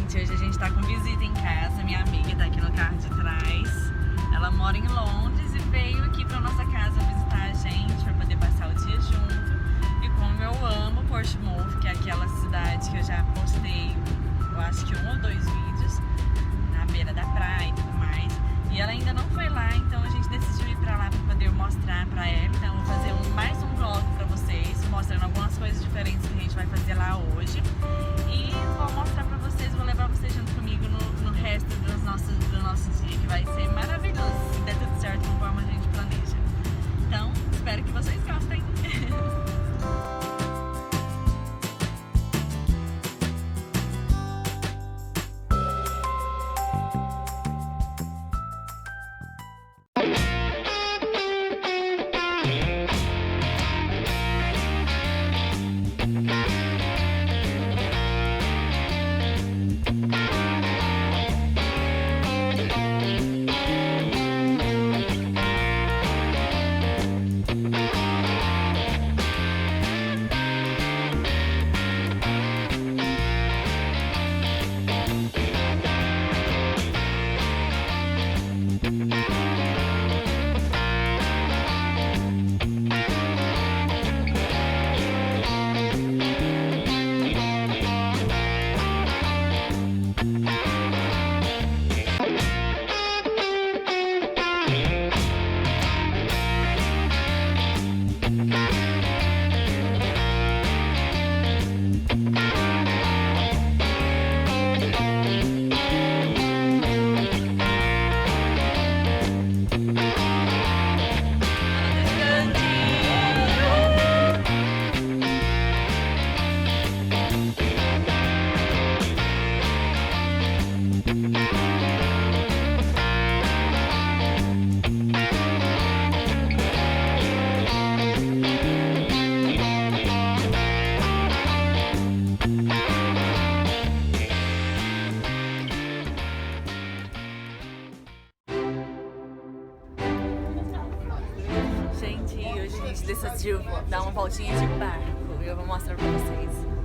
Gente, hoje a gente tá com visita em casa. Minha amiga tá aqui no carro de trás. Ela mora em Londres e veio aqui pra nossa casa visitar a gente pra poder passar o dia junto. E como eu amo Portsmouth, que é aquela cidade que eu já postei, eu acho que 1 ou 2 vídeos, na beira da praia e tudo mais. E ela ainda não foi lá, então a gente decidiu ir pra lá pra poder mostrar pra ela. Então eu vou fazer mais um vlog pra vocês, mostrando algumas coisas diferentes que a gente vai fazer lá hoje. E vou mostrar pra vocês, vou levar vocês junto comigo no resto do nosso dia, que vai ser maravilhoso, se der tudo certo conforme a gente planeja. Então, espero que vocês gostem. Gente, hoje a gente decidiu dar uma voltinha de barco e eu vou mostrar pra vocês.